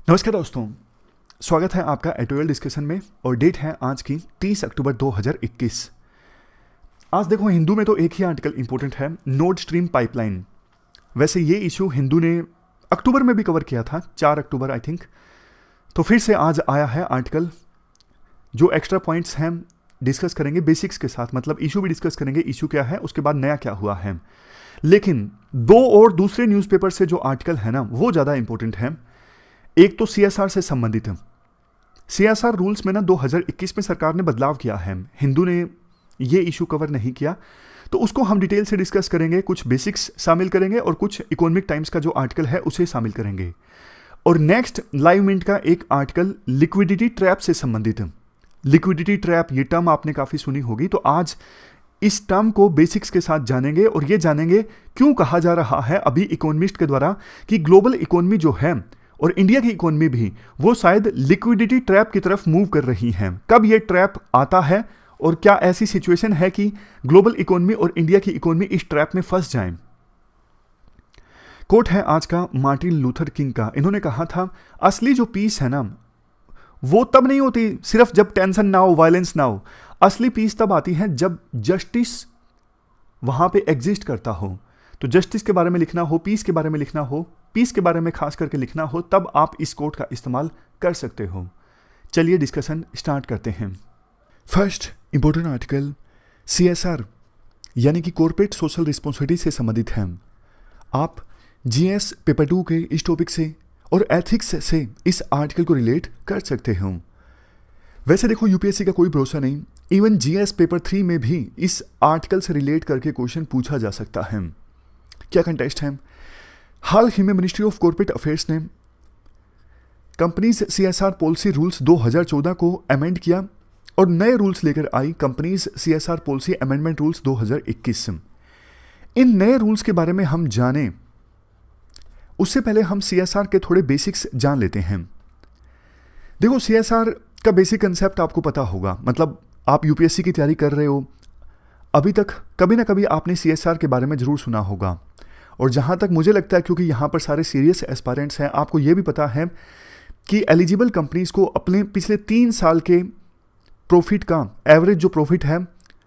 नमस्कार दोस्तों, स्वागत है आपका एटोरियल डिस्कशन में। और डेट है आज की 30 अक्टूबर 2021। आज देखो, हिंदू में तो एक ही आर्टिकल इंपॉर्टेंट है, नॉर्ड स्ट्रीम पाइपलाइन। वैसे ये इशू हिंदू ने अक्टूबर में भी कवर किया था, 4 अक्टूबर आई थिंक। तो फिर से आज आया है आर्टिकल। जो एक्स्ट्रा पॉइंट्स हैं डिस्कस करेंगे बेसिक्स के साथ, मतलब इशू भी डिस्कस करेंगे, इशू क्या है, उसके बाद नया क्या हुआ है। लेकिन दो और दूसरे न्यूज़पेपर से जो आर्टिकल है ना, वो ज़्यादा इंपॉर्टेंट है। एक तो सीएसआर से संबंधित है। सीएसआर रूल्स में ना 2021 में सरकार ने बदलाव किया है, हिंदू ने ये इशू कवर नहीं किया, तो उसको हम डिटेल से डिस्कस करेंगे। कुछ बेसिक्स शामिल करेंगे और कुछ इकोनॉमिक टाइम्स का जो आर्टिकल है उसे शामिल करेंगे। और नेक्स्ट लाइव मिनट का एक आर्टिकल लिक्विडिटी ट्रैप से संबंधित है। लिक्विडिटी ट्रैप, ये टर्म आपने काफ़ी सुनी होगी, तो आज इस टर्म को बेसिक्स के साथ जानेंगे और ये जानेंगे क्यों कहा जा रहा है अभी इकोनॉमिस्ट के द्वारा कि ग्लोबल इकोनॉमी जो है और इंडिया की इकोनॉमी भी, वो शायद लिक्विडिटी ट्रैप की तरफ मूव कर रही है। कब ये ट्रैप आता है और क्या ऐसी सिचुएशन है कि ग्लोबल इकोनॉमी और इंडिया की इकोनॉमी इस ट्रैप में फंस जाए। कोट है आज का मार्टिन लूथर किंग का। इन्होंने कहा था, असली जो पीस है ना, वो तब नहीं होती सिर्फ जब टेंशन ना हो, वायलेंस ना हो। असली पीस तब आती है जब जस्टिस वहां पे एग्जिस्ट करता हो। तो जस्टिस के बारे में लिखना हो, पीस के बारे में लिखना हो, पीस के बारे में खास करके लिखना हो, तब आप इस कोट का इस्तेमाल कर सकते हो। चलिए डिस्कशन स्टार्ट करते हैं। फर्स्ट इंपॉर्टेंट आर्टिकल सीएसआर यानी कि कॉर्पोरेट सोशल रिस्पॉन्सिबिलिटी से संबंधित है। आप जीएस पेपर 2 के इस टॉपिक से और एथिक्स से इस आर्टिकल को रिलेट कर सकते हो। वैसे देखो, यूपीएससी का कोई भरोसा नहीं, इवन जीएस पेपर 3 में भी इस आर्टिकल से रिलेट करके क्वेश्चन पूछा जा सकता है। क्या कंटेस्ट है? हाल ही में मिनिस्ट्री ऑफ कॉर्पोरेट अफेयर्स ने कंपनीज सीएसआर पॉलिसी रूल्स 2014 को अमेंड किया और नए रूल्स लेकर आई, companies CSR policy amendment rules 2021। इन नए रूल्स के बारे में हम जानें उससे पहले हम सीएसआर के थोड़े बेसिक्स जान लेते हैं। देखो, सीएसआर का बेसिक कंसेप्ट आपको पता होगा, मतलब आप यूपीएससी की तैयारी कर रहे हो, अभी तक कभी ना कभी आपने सीएसआर के बारे में जरूर सुना होगा। और जहाँ तक मुझे लगता है, क्योंकि यहाँ पर सारे सीरियस एस्पायरेंट्स हैं, आपको ये भी पता है कि एलिजिबल कंपनीज को अपने पिछले 3 साल के प्रॉफिट का एवरेज जो प्रॉफिट है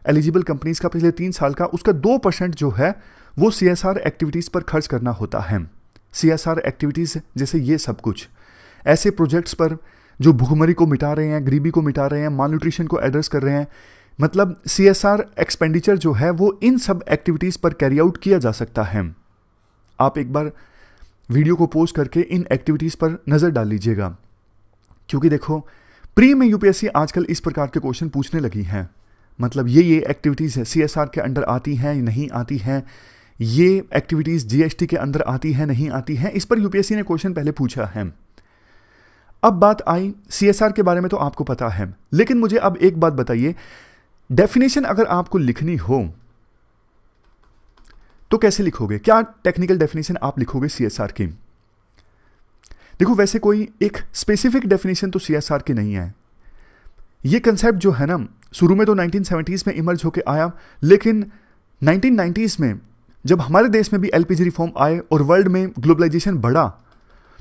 एलिजिबल कंपनीज का पिछले 3 साल का, उसका 2% जो है वो सीएसआर एक्टिविटीज़ पर खर्च करना होता है। सीएसआर एक्टिविटीज़ जैसे ये सब कुछ ऐसे प्रोजेक्ट्स पर जो भूखमरी को मिटा रहे हैं, गरीबी को मिटा रहे हैं, माल न्यूट्रिशन को एड्रेस कर रहे हैं, मतलब सीएसआर एक्सपेंडिचर जो है वो इन सब एक्टिविटीज़ पर कैरी आउट किया जा सकता है। आप एक बार वीडियो को पॉज करके इन एक्टिविटीज़ पर नज़र डाल लीजिएगा, क्योंकि देखो प्री में यूपीएससी आजकल इस प्रकार के क्वेश्चन पूछने लगी हैं। मतलब ये एक्टिविटीज़ है सीएसआर के अंडर आती हैं नहीं आती हैं, ये एक्टिविटीज़ जीएसटी के अंदर आती हैं नहीं आती हैं, इस पर यूपीएससी ने क्वेश्चन पहले पूछा है। अब बात आई सीएसआर के बारे में, तो आपको पता है, लेकिन मुझे अब एक बात बताइए, डेफिनेशन अगर आपको लिखनी हो तो कैसे लिखोगे? क्या टेक्निकल डेफिनेशन आप लिखोगे सीएसआर की? देखो, वैसे कोई एक स्पेसिफिक डेफिनेशन तो सीएसआर की नहीं है। ये कंसेप्ट जो है ना, शुरू में तो 1970s में इमर्ज होके आया, लेकिन 1990s में जब हमारे देश में भी एलपीजी रिफॉर्म आए और वर्ल्ड में ग्लोबलाइजेशन बढ़ा,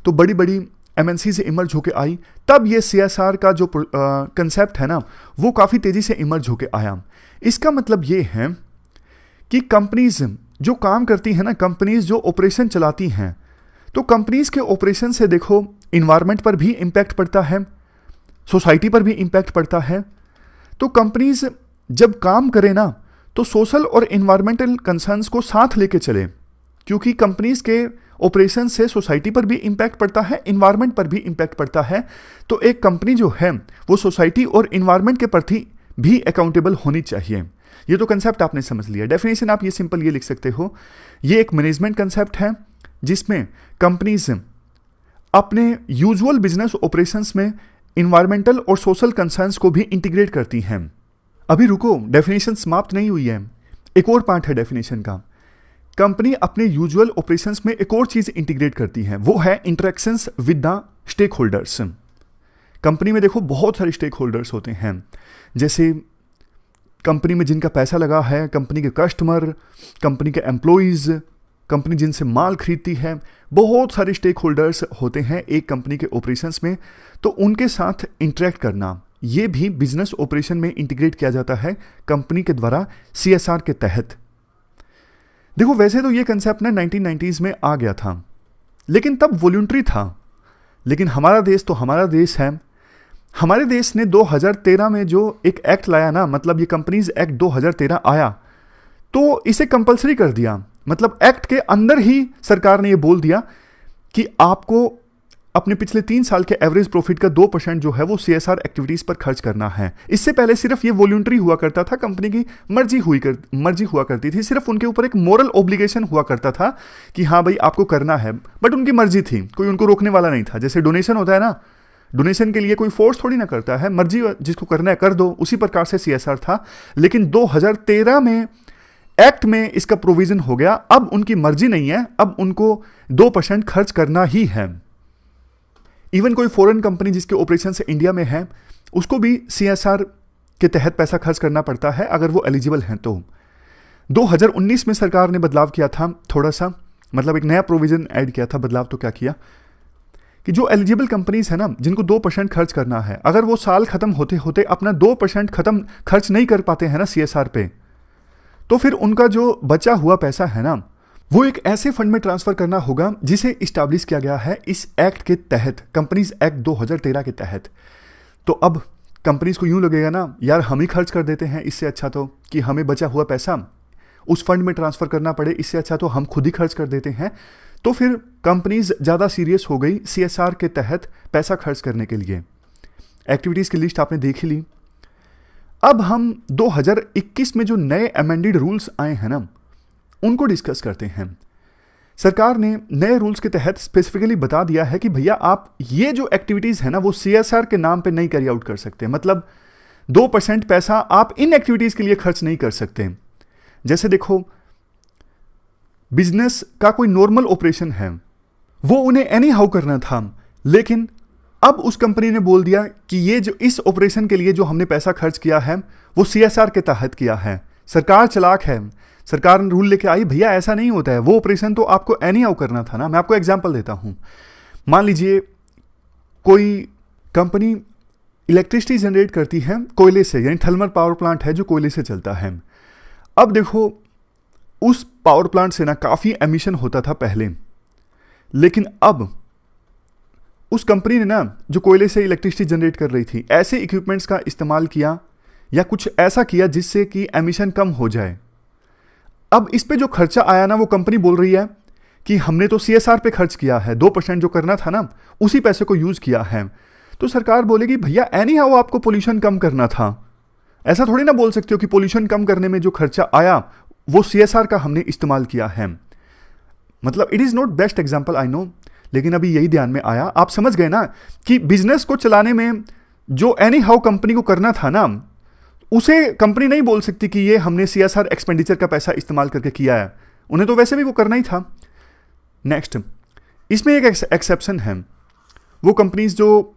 तो बड़ी बड़ी एमएनसी से इमर्ज होके आई, तब ये सीएसआर का जो कंसेप्ट है ना, वो काफ़ी तेज़ी से इमर्ज होके आया। इसका मतलब ये है कि कंपनीज जो काम करती हैं ना, कंपनीज जो ऑपरेशन चलाती हैं, तो कंपनीज के ऑपरेशन से देखो इन्वायरमेंट पर भी इम्पैक्ट पड़ता है, सोसाइटी पर भी इम्पैक्ट पड़ता है। तो कंपनीज जब काम करें ना, तो सोशल और इन्वायरमेंटल कंसर्न्स को साथ लेके चले, क्योंकि कंपनीज के ऑपरेशन से सोसाइटी पर भी इम्पैक्ट पड़ता है, इन्वायरमेंट पर भी इम्पैक्ट पड़ता है। तो एक कंपनी जो है वो सोसाइटी और इन्वायरमेंट के प्रति भी अकाउंटेबल होनी चाहिए। ये तो कंसेप्ट आपने समझ लिया। डेफिनेशन आप ये सिंपल ये लिख सकते हो, ये एक मैनेजमेंट कंसेप्ट है जिसमें कंपनीज अपने यूजुअल बिजनेस ऑपरेशंस में इन्वायरमेंटल और सोशल कंसर्न्स को भी इंटीग्रेट करती हैं। अभी रुको, डेफिनेशन समाप्त नहीं हुई है, एक और पार्ट है डेफिनेशन का। कंपनी अपने यूजुअल ऑपरेशंस में एक और चीज इंटीग्रेट करती है, वो है interactions with the stakeholders. Company में देखो बहुत सारे स्टेक होल्डर्स होते हैं, जैसे कंपनी में जिनका पैसा लगा है, कंपनी के कस्टमर, कंपनी के एम्प्लॉइज, कंपनी जिनसे माल खरीदती है, बहुत सारे स्टेक होल्डर्स होते हैं एक कंपनी के ऑपरेशंस में, तो उनके साथ इंटरेक्ट करना, ये भी बिजनेस ऑपरेशन में इंटीग्रेट किया जाता है कंपनी के द्वारा CSR के तहत। देखो वैसे तो ये कंसेप्ट ना 1990s में आ गया था, लेकिन तब वॉलंटरी था। लेकिन हमारा देश तो हमारा देश है, हमारे देश ने 2013 में जो एक एक्ट लाया ना, मतलब ये कंपनीज एक्ट 2013 आया, तो इसे कंपलसरी कर दिया। मतलब एक्ट के अंदर ही सरकार ने ये बोल दिया कि आपको अपने पिछले 3 साल के एवरेज प्रॉफिट का 2% जो है वो CSR एक्टिविटीज पर खर्च करना है। इससे पहले सिर्फ ये वॉलंटरी हुआ करता था, कंपनी की मर्जी हुआ करती थी, सिर्फ उनके ऊपर एक मोरल ऑब्लिगेशन हुआ करता था कि हाँ भाई आपको करना है, बट उनकी मर्जी थी, कोई उनको रोकने वाला नहीं था। जैसे डोनेशन होता है ना, डोनेशन के लिए कोई फोर्स थोड़ी ना करता है, मर्जी जिसको करना है कर दो, उसी प्रकार से CSR था। लेकिन 2013 में एक्ट में इसका प्रोविजन हो गया, अब उनकी मर्जी नहीं है, अब उनको 2% खर्च करना ही है। इवन कोई फॉरेन कंपनी जिसके ऑपरेशन से इंडिया में है, उसको भी CSR के तहत पैसा खर्च करना पड़ता है अगर वो एलिजिबल हैं तो। 2019 में सरकार ने बदलाव किया था थोड़ा सा, मतलब एक नया प्रोविजन ऐड किया था। बदलाव तो क्या किया कि जो एलिजिबल कंपनीज है ना, जिनको 2% खर्च करना है, अगर वो साल खत्म होते होते अपना 2% खर्च नहीं कर पाते हैं ना CSR पे, तो फिर उनका जो बचा हुआ पैसा है ना, वो एक ऐसे फंड में ट्रांसफर करना होगा जिसे इस्टेब्लिश किया गया है इस एक्ट के तहत, कंपनीज एक्ट 2013 के तहत। तो अब कंपनीज को यूं लगेगा ना, यार हम ही खर्च कर देते हैं, इससे अच्छा तो कि हमें बचा हुआ पैसा उस फंड में ट्रांसफर करना पड़े, इससे अच्छा तो हम खुद ही खर्च कर देते हैं। तो फिर कंपनीज ज़्यादा सीरियस हो गई CSR के तहत पैसा खर्च करने के लिए। एक्टिविटीज़ की लिस्ट आपने देख ही ली। अब हम 2021 में जो नए अमेंडेड रूल्स आए हैं ना, उनको डिस्कस करते हैं। सरकार ने नए रूल्स के तहत स्पेसिफिकली बता दिया है कि भैया आप ये जो एक्टिविटीज़ है ना, वो CSR के नाम पे नहीं कैरी आउट कर सकते। मतलब 2% पैसा आप इन एक्टिविटीज़ के लिए खर्च नहीं कर सकते। जैसे देखो, बिजनेस का कोई नॉर्मल ऑपरेशन है, वो उन्हें एनी हाउ करना था, लेकिन अब उस कंपनी ने बोल दिया कि ये जो इस ऑपरेशन के लिए जो हमने पैसा खर्च किया है वो CSR के तहत किया है। सरकार चालाक है, सरकार ने रूल लेके आई, भैया ऐसा नहीं होता है, वो ऑपरेशन तो आपको एनी हाउ करना था ना। मैं आपको एग्जांपल देता हूं। मान लीजिए कोई कंपनी इलेक्ट्रिसिटी जनरेट करती है कोयले से, यानी थर्मल पावर प्लांट है जो कोयले से चलता है। अब देखो, उस पावर प्लांट से ना काफ़ी एमिशन होता था पहले, लेकिन अब उस कंपनी ने ना, जो कोयले से इलेक्ट्रिसिटी जनरेट कर रही थी, ऐसे इक्विपमेंट्स का इस्तेमाल किया या कुछ ऐसा किया जिससे कि एमिशन कम हो जाए। अब इस पे जो खर्चा आया ना, वो कंपनी बोल रही है कि हमने तो CSR पे खर्च किया है, 2% जो करना था ना, उसी पैसे को यूज़ किया है। तो सरकार बोलेगी भैया एनी हाउ आपको पोल्यूशन कम करना था। ऐसा थोड़ी ना बोल सकते हो कि पोल्यूशन कम करने में जो खर्चा आया वो CSR का हमने इस्तेमाल किया है। मतलब it is not best example, I know, लेकिन अभी यही ध्यान में आया। आप समझ गए ना कि बिजनेस को चलाने में जो एनी हाउ कंपनी को करना था ना, उसे कंपनी नहीं बोल सकती कि ये हमने CSR एक्सपेंडिचर का पैसा इस्तेमाल करके किया है, उन्हें तो वैसे भी वो करना ही था। नेक्स्ट, इसमें एक एक्सेप्शन है। वो कंपनीज जो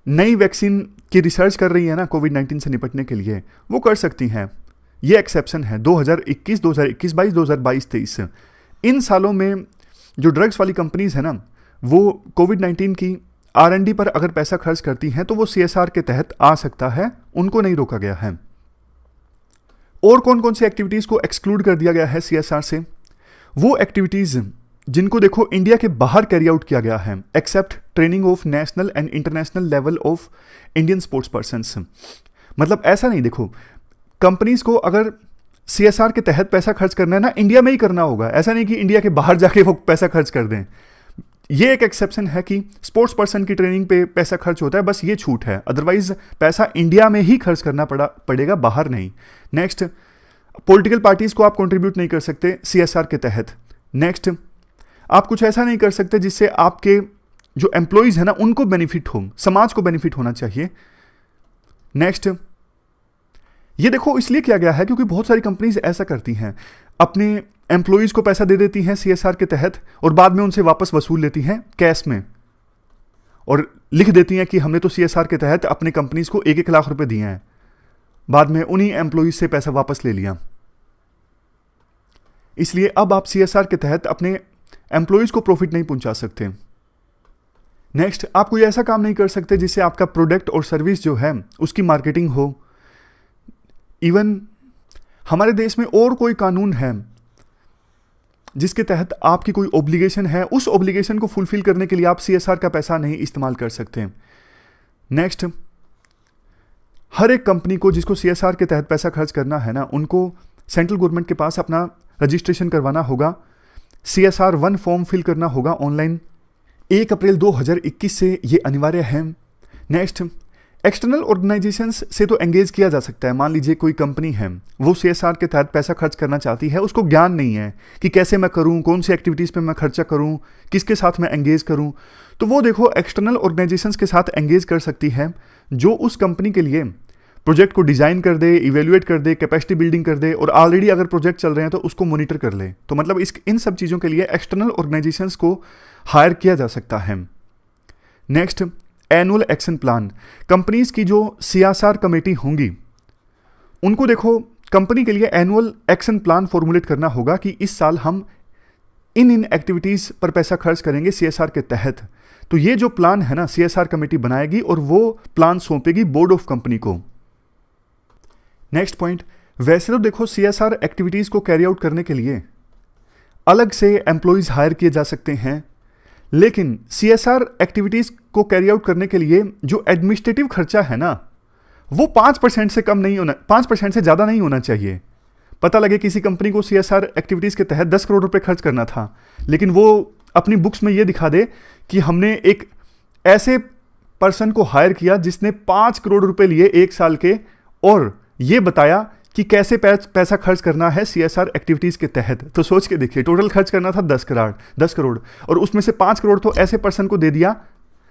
नई वैक्सीन की रिसर्च कर रही है ना कोविड-19 से निपटने के लिए, वो कर सकती हैं। ये एक्सेप्शन है 2021, 2022, 2023 इन सालों में जो ड्रग्स वाली कंपनीज है ना, वो कोविड-19 की R&D पर अगर पैसा खर्च करती हैं तो वो CSR के तहत आ सकता है, उनको नहीं रोका गया है। और कौन कौन सी एक्टिविटीज़ को एक्सक्लूड कर दिया गया है CSR से? वो एक्टिविटीज़ जिनको देखो इंडिया के बाहर कैरी आउट किया गया है, except training of national and international level of Indian sports persons. मतलब ऐसा नहीं, देखो कंपनीज को अगर CSR के तहत पैसा खर्च करना है ना, इंडिया में ही करना होगा। ऐसा नहीं कि इंडिया के बाहर जाके वो पैसा खर्च कर दें। ये एक एक्सेप्शन है कि स्पोर्ट्स पर्सन की ट्रेनिंग पे पैसा खर्च होता है, बस ये छूट है। अदरवाइज पैसा इंडिया में ही खर्च करना पड़ेगा, बाहर नहीं। नेक्स्ट, पॉलिटिकल पार्टीज को आप कंट्रीब्यूट नहीं कर सकते CSR के तहत। नेक्स्ट, आप कुछ ऐसा नहीं कर सकते जिससे आपके जो एम्प्लॉयज है ना उनको बेनिफिट हो, समाज को बेनिफिट होना चाहिए। नेक्स्ट, ये देखो इसलिए किया गया है क्योंकि बहुत सारी कंपनीज ऐसा करती हैं, अपने एम्प्लॉयज को पैसा दे देती हैं CSR के तहत और बाद में उनसे वापस वसूल लेती हैं कैश में, और लिख देती हैं कि हमने तो CSR के तहत अपने कंपनीज को 1-1 लाख रुपए दिए हैं, बाद में उन्हीं एम्प्लॉयज से पैसा वापस ले लिया। इसलिए अब आप सीएसआर के तहत अपने एम्प्लॉयज को प्रॉफिट नहीं पहुंचा सकते। नेक्स्ट, आप कोई ऐसा काम नहीं कर सकते जिससे आपका प्रोडक्ट और सर्विस जो है उसकी मार्केटिंग हो। इवन हमारे देश में और कोई कानून है जिसके तहत आपकी कोई ऑब्लिगेशन है, उस ऑब्लिगेशन को फुलफिल करने के लिए आप सीएसआर का पैसा नहीं इस्तेमाल कर सकते। नेक्स्ट, हर एक कंपनी को जिसको सीएसआर के तहत पैसा खर्च करना है ना, उनको सेंट्रल गवर्नमेंट के पास अपना रजिस्ट्रेशन करवाना होगा, सीएसआर 1 फॉर्म फिल करना होगा ऑनलाइन। 1 अप्रैल 2021 से ये अनिवार्य है। नेक्स्ट, एक्सटर्नल ऑर्गेनाइजेशंस से तो एंगेज किया जा सकता है। मान लीजिए कोई कंपनी है, वो सीएसआर के तहत पैसा खर्च करना चाहती है, उसको ज्ञान नहीं है कि कैसे मैं करूं, कौन सी एक्टिविटीज़ पे मैं खर्चा करूं, किसके साथ मैं एंगेज करूं, तो वो देखो एक्सटर्नल ऑर्गेनाइजेशंस के साथ एंगेज कर सकती है, जो उस कंपनी के लिए प्रोजेक्ट को डिज़ाइन कर दे, इवेल्युएट कर दे, कैपेसिटी बिल्डिंग कर दे, और ऑलरेडी अगर प्रोजेक्ट चल रहे हैं तो उसको मॉनिटर कर ले। तो मतलब इन सब चीज़ों के लिए एक्सटर्नल ऑर्गेनाइजेशंस को हायर किया जा सकता है। Next, annual action plan. Companies की जो सीएसआर कमेटी होंगी, उनको देखो कंपनी के लिए एनुअल एक्शन प्लान फॉर्मुलेट करना होगा कि इस साल हम इन एक्टिविटीज़ पर पैसा खर्च करेंगे सीएसआर के तहत। तो ये जो प्लान है ना, सीएसआर कमेटी बनाएगी और वो प्लान सौंपेगी बोर्ड ऑफ कंपनी को। नेक्स्ट पॉइंट, वैसे तो देखो सीएसआर एक्टिविटीज़ को कैरी आउट करने के लिए अलग से एम्प्लॉयज़ हायर किए जा सकते हैं, लेकिन सीएसआर एक्टिविटीज़ को कैरी आउट करने के लिए जो एडमिनिस्ट्रेटिव खर्चा है ना, वो 5% से कम नहीं होना, 5% से ज़्यादा नहीं होना चाहिए। पता लगे किसी कंपनी को सीएसआर एक्टिविटीज़ के तहत 10 करोड़ रुपए खर्च करना था, लेकिन वो अपनी बुक्स में ये दिखा दे कि हमने एक ऐसे पर्सन को हायर किया जिसने 5 करोड़ रुपए लिए 1 साल के, और ये बताया कि कैसे पैसा खर्च करना है सीएसआर एक्टिविटीज़ के तहत। तो सोच के देखिए, टोटल खर्च करना था 10 करोड़, और उसमें से 5 करोड़ तो ऐसे पर्सन को दे दिया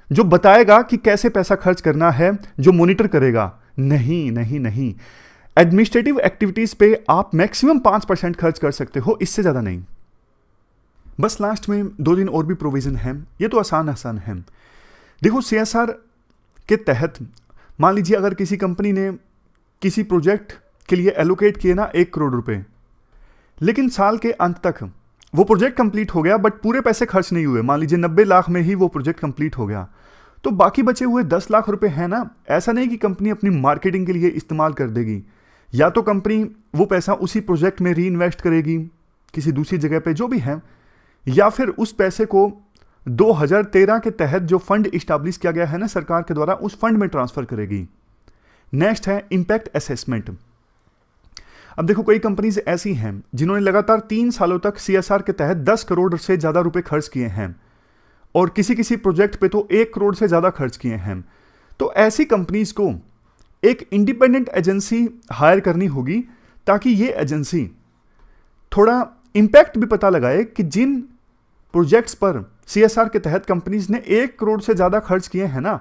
जो बताएगा कि कैसे पैसा खर्च करना है, जो मॉनिटर करेगा। नहीं नहीं नहीं, एडमिनिस्ट्रेटिव एक्टिविटीज़ पे आप मैक्सिमम 5% खर्च कर सकते हो, इससे ज़्यादा नहीं। बस लास्ट में 2-3 और भी प्रोविज़न हैं, ये तो आसान है। देखो सीएसआर के तहत मान लीजिए अगर किसी कंपनी ने किसी प्रोजेक्ट के लिए एलोकेट किए ना 1 करोड़ रुपए, लेकिन साल के अंत तक वो प्रोजेक्ट कंप्लीट हो गया, बट पूरे पैसे खर्च नहीं हुए। मान लीजिए 90 लाख में ही वो प्रोजेक्ट कंप्लीट हो गया, तो बाकी बचे हुए 10 लाख रुपए हैं ना, ऐसा नहीं कि कंपनी अपनी मार्केटिंग के लिए इस्तेमाल कर देगी, या तो कंपनी वो पैसा उसी प्रोजेक्ट में री इन्वेस्ट करेगी किसी दूसरी जगह पे जो भी है, या फिर उस पैसे को 2013 के तहत जो फंड इस्टेब्लिश किया गया है ना सरकार के द्वारा, उस फंड में ट्रांसफर करेगी। नेक्स्ट है इंपैक्ट असेसमेंट। अब देखो कई कंपनीज ऐसी हैं जिन्होंने लगातार 3 सालों तक सीएसआर के तहत 10 करोड़ से ज़्यादा रुपए खर्च किए हैं, और किसी प्रोजेक्ट पे तो 1 करोड़ से ज़्यादा खर्च किए हैं। तो ऐसी कंपनीज को एक इंडिपेंडेंट एजेंसी हायर करनी होगी, ताकि ये एजेंसी थोड़ा इम्पैक्ट भी पता लगाए कि जिन प्रोजेक्ट्स पर सीएसआर के तहत कंपनीज ने 1 करोड़ से ज़्यादा खर्च किए हैं ना,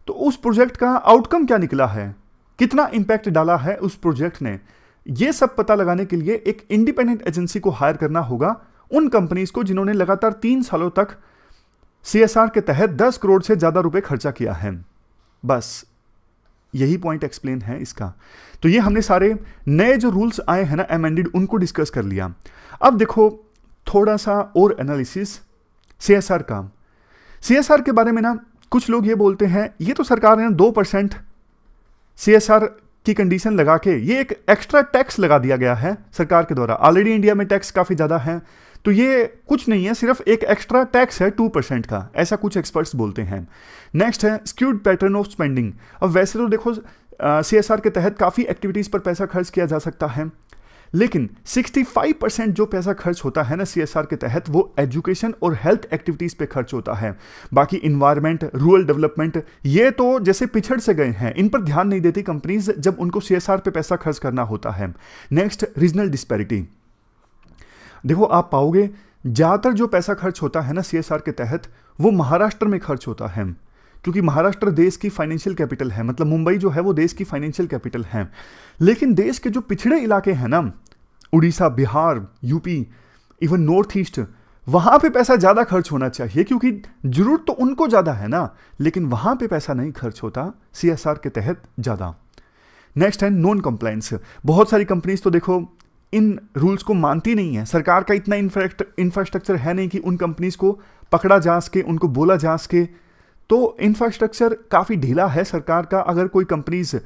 तो उस प्रोजेक्ट का आउटकम क्या निकला है, कितना इम्पैक्ट डाला है उस प्रोजेक्ट ने। ये सब पता लगाने के लिए एक इंडिपेंडेंट एजेंसी को हायर करना होगा उन कंपनीज को जिन्होंने लगातार 3 सालों तक सीएसआर के तहत 10 करोड़ से ज़्यादा रुपए खर्चा किया है। बस यही पॉइंट एक्सप्लेन है इसका। तो ये हमने सारे नए जो रूल्स आए हैं ना अमेंडेड, उनको डिस्कस कर लिया। अब देखो थोड़ा सा और एनालिसिस सीएसआर का। सीएसआर के बारे में ना कुछ लोग ये बोलते हैं ये तो सरकार ने 2% सीएसआर की कंडीशन लगा के ये एक एक्स्ट्रा टैक्स लगा दिया गया है सरकार के द्वारा। ऑलरेडी इंडिया में टैक्स काफ़ी ज़्यादा है, तो ये कुछ नहीं है, सिर्फ एक एक्स्ट्रा टैक्स है 2% का, ऐसा कुछ एक्सपर्ट्स बोलते हैं। नेक्स्ट है स्क्यूड पैटर्न ऑफ स्पेंडिंग। अब वैसे तो देखो सीएसआर के तहत काफ़ी एक्टिविटीज़ पर पैसा खर्च किया जा सकता है, लेकिन 65% जो पैसा खर्च होता है ना सीएसआर के तहत वो एजुकेशन और हेल्थ एक्टिविटीज़ पे खर्च होता है। बाकी इन्वायरमेंट, रूरल डेवलपमेंट, ये तो जैसे पिछड़ से गए हैं, इन पर ध्यान नहीं देती कंपनीज जब उनको सीएसआर पे पैसा खर्च करना होता है। Next regional disparity. देखो आप पाओगे ज़्यादातर जो पैसा खर्च होता है ना सीएसआर के तहत वो महाराष्ट्र में खर्च होता है, क्योंकि महाराष्ट्र देश की फाइनेंशियल कैपिटल है, मतलब मुंबई जो है वो देश की फाइनेंशियल कैपिटल है। लेकिन देश के जो पिछड़े इलाके हैं ना, Orissa, Bihar, UP, even north east, वहाँ पे पैसा ज़्यादा खर्च होना चाहिए, क्योंकि जरूरत तो उनको ज़्यादा है ना, लेकिन वहाँ पे पैसा नहीं खर्च होता सीएसआर के तहत ज़्यादा। नेक्स्ट है नॉन कंप्लायंस। बहुत सारी कंपनीज तो देखो इन रूल्स को मानती नहीं है। सरकार का इतना इंफ्रास्ट्रक्चर है नहीं कि उन कंपनीज को पकड़ा जा सके, उनको बोला जा सके। तो इंफ्रास्ट्रक्चर काफ़ी ढीला है सरकार का। अगर कोई कंपनीज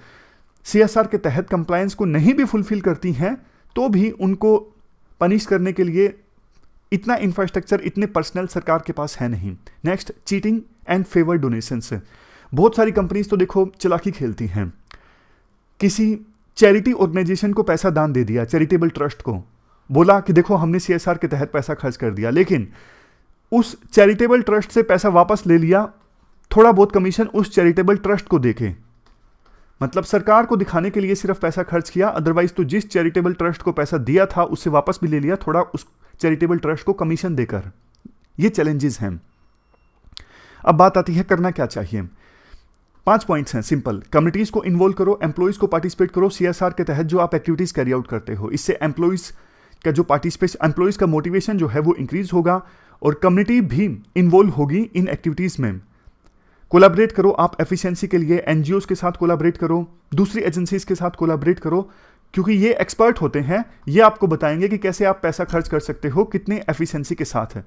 CSR के तहत कंप्लायंस को नहीं भी फुलफिल करती हैं तो भी उनको पनिश करने के लिए इतना इंफ्रास्ट्रक्चर, इतने पर्सनल सरकार के पास है नहीं। Next, cheating and favour donations. बहुत सारी कंपनीज तो देखो चालाकी खेलती हैं, किसी चैरिटी ऑर्गेनाइजेशन को पैसा दान दे दिया, चैरिटेबल ट्रस्ट को, बोला कि देखो हमने CSR के तहत पैसा खर्च कर दिया, लेकिन उस चैरिटेबल ट्रस्ट से पैसा वापस ले लिया, थोड़ा बहुत कमीशन उस चैरिटेबल ट्रस्ट को देके, मतलब सरकार को दिखाने के लिए सिर्फ पैसा खर्च किया, अदरवाइज तो जिस चैरिटेबल ट्रस्ट को पैसा दिया था उससे वापस भी ले लिया, थोड़ा उस चैरिटेबल ट्रस्ट को कमीशन देकर। ये चैलेंजेस हैं। अब बात आती है करना क्या चाहिए। 5 पॉइंट्स हैं सिंपल। कम्युनिटीज को इन्वॉल्व करो, एम्प्लॉइज को पार्टिसिपेट करो CSR के तहत जो आप एक्टिविटीज कैरी आउट करते हो। इससे एम्प्लॉइज का जो पार्टिसिपेशन, एम्प्लॉइज का मोटिवेशन जो है वो इंक्रीज होगा और कम्युनिटी भी इन्वॉल्व होगी इन एक्टिविटीज में। कोलैबोरेट करो आप एफिशिएंसी के लिए, NGOs के साथ कोलैबोरेट करो, दूसरी एजेंसीज के साथ कोलैबोरेट करो, क्योंकि ये एक्सपर्ट होते हैं, ये आपको बताएंगे कि कैसे आप पैसा खर्च कर सकते हो, कितने एफिशिएंसी के साथ है।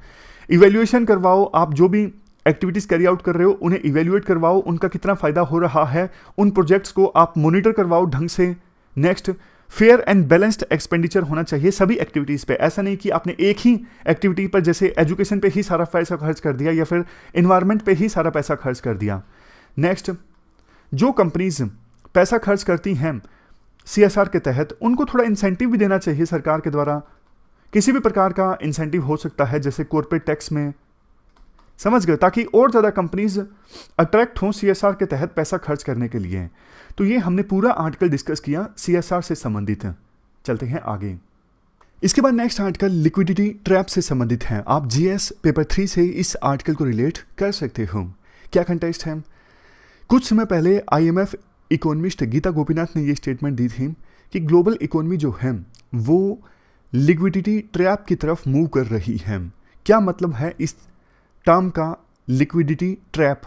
इवेल्युएशन करवाओ, आप जो भी एक्टिविटीज कैरी आउट कर रहे हो उन्हें इवेल्युएट करवाओ, उनका कितना फायदा हो रहा है, उन प्रोजेक्ट्स को आप मॉनिटर करवाओ ढंग से। Next, fair and balanced expenditure होना चाहिए सभी एक्टिविटीज पे। ऐसा नहीं कि आपने एक ही एक्टिविटी पर, जैसे एजुकेशन पे ही सारा पैसा खर्च कर दिया या फिर एनवायरनमेंट पे ही सारा पैसा खर्च कर दिया। नेक्स्ट, जो कंपनीज पैसा खर्च करती हैं CSR के तहत उनको थोड़ा इंसेंटिव भी देना चाहिए सरकार के द्वारा। किसी भी प्रकार का इंसेंटिव हो सकता है, जैसे कॉर्पोरेट टैक्स में, समझ गए, ताकि और ज़्यादा कंपनीज अट्रैक्ट हों CSR के तहत पैसा खर्च करने के लिए। तो ये हमने पूरा आर्टिकल डिस्कस किया CSR से संबंधित है। चलते हैं आगे। इसके बाद नेक्स्ट आर्टिकल लिक्विडिटी ट्रैप से संबंधित है। आप GS पेपर 3 से इस आर्टिकल को रिलेट कर सकते हो। क्या कंटेक्स्ट है? कुछ समय पहले IMF इकोनॉमिस्ट गीता गोपीनाथ ने ये स्टेटमेंट दी थी कि ग्लोबल इकोनॉमी जो है वो लिक्विडिटी ट्रैप की तरफ मूव कर रही है। क्या मतलब है इस टर्म का, लिक्विडिटी ट्रैप?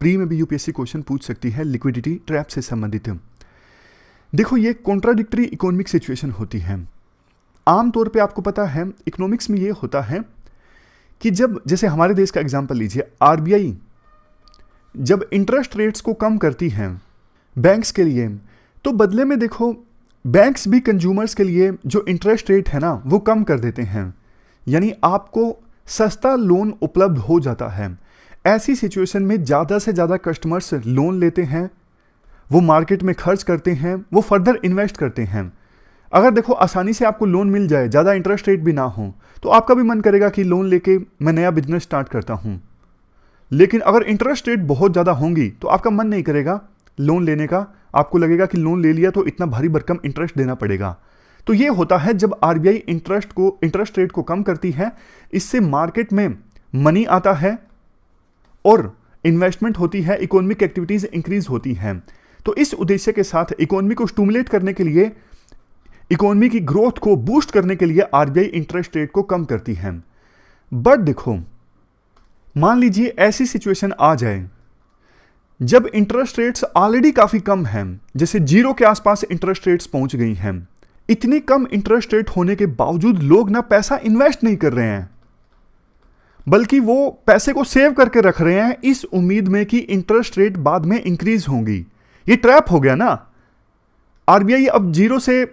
प्री में भी UPSC क्वेश्चन पूछ सकती है लिक्विडिटी ट्रैप से संबंधित। देखो, ये कॉन्ट्राडिक्टरी इकोनॉमिक सिचुएशन होती है। आमतौर पे आपको पता है इकोनॉमिक्स में ये होता है कि जब, जैसे हमारे देश का एग्जांपल लीजिए, RBI जब इंटरेस्ट रेट्स को कम करती हैं बैंक्स के लिए, तो बदले में देखो बैंक्स भी कंज्यूमर्स के लिए जो इंटरेस्ट रेट है ना वो कम कर देते हैं, यानी आपको सस्ता लोन उपलब्ध हो जाता है। ऐसी सिचुएशन में ज़्यादा से ज़्यादा कस्टमर्स लोन लेते हैं, वो मार्केट में खर्च करते हैं, वो फर्दर इन्वेस्ट करते हैं। अगर देखो आसानी से आपको लोन मिल जाए, ज़्यादा इंटरेस्ट रेट भी ना हो, तो आपका भी मन करेगा कि लोन लेके मैं नया बिजनेस स्टार्ट करता हूँ। लेकिन अगर इंटरेस्ट रेट बहुत ज़्यादा होंगी तो आपका मन नहीं करेगा लोन लेने का, आपको लगेगा कि लोन ले लिया तो इतना भारी भरकम इंटरेस्ट देना पड़ेगा। तो ये होता है जब RBI इंटरेस्ट रेट को कम करती है, इससे मार्केट में मनी आता है और इन्वेस्टमेंट होती है, इकोनॉमिक एक्टिविटीज इंक्रीज होती हैं। तो इस उद्देश्य के साथ इकोनॉमी को स्टिमुलेट करने के लिए, इकोनॉमी की ग्रोथ को बूस्ट करने के लिए RBI इंटरेस्ट रेट को कम करती है। बट देखो, मान लीजिए ऐसी सिचुएशन आ जाए जब इंटरेस्ट रेट्स ऑलरेडी काफी कम हैं, जैसे 0 के आसपास इंटरेस्ट रेट्स पहुंच गई हैं। इतनी कम इंटरेस्ट रेट होने के बावजूद लोग ना पैसा इन्वेस्ट नहीं कर रहे हैं, बल्कि वो पैसे को सेव करके रख रहे हैं इस उम्मीद में कि इंटरेस्ट रेट बाद में इंक्रीज होंगी। ये ट्रैप हो गया ना। RBI अब 0 से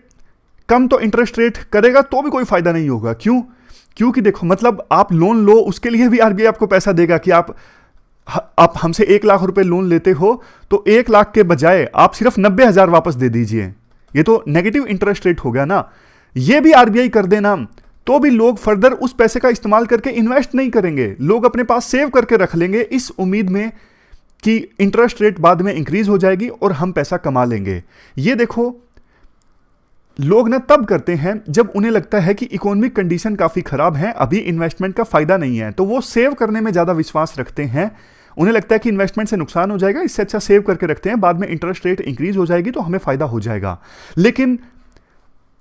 कम तो इंटरेस्ट रेट करेगा तो भी कोई फायदा नहीं होगा। क्यों? क्योंकि देखो, मतलब आप लोन लो, उसके लिए भी RBI आपको पैसा देगा कि आप हमसे 1 लाख रुपए लोन लेते हो तो 1 लाख के बजाय आप सिर्फ 90,000 वापस दे दीजिए। ये तो नेगेटिव इंटरेस्ट रेट हो गया ना। ये भी RBI कर देना तो भी लोग फर्दर उस पैसे का इस्तेमाल करके इन्वेस्ट नहीं करेंगे, लोग अपने पास सेव करके रख लेंगे इस उम्मीद में कि इंटरेस्ट रेट बाद में इंक्रीज हो जाएगी और हम पैसा कमा लेंगे। ये देखो, लोग ना तब करते हैं जब उन्हें लगता है कि इकोनॉमिक कंडीशन काफी खराब है, अभी इन्वेस्टमेंट का फायदा नहीं है, तो वो सेव करने में ज्यादा विश्वास रखते हैं। उन्हें लगता है कि इन्वेस्टमेंट से नुकसान हो जाएगा, इससे अच्छा सेव करके रखते हैं, बाद में इंटरेस्ट रेट इंक्रीज हो जाएगी तो हमें फायदा हो जाएगा। लेकिन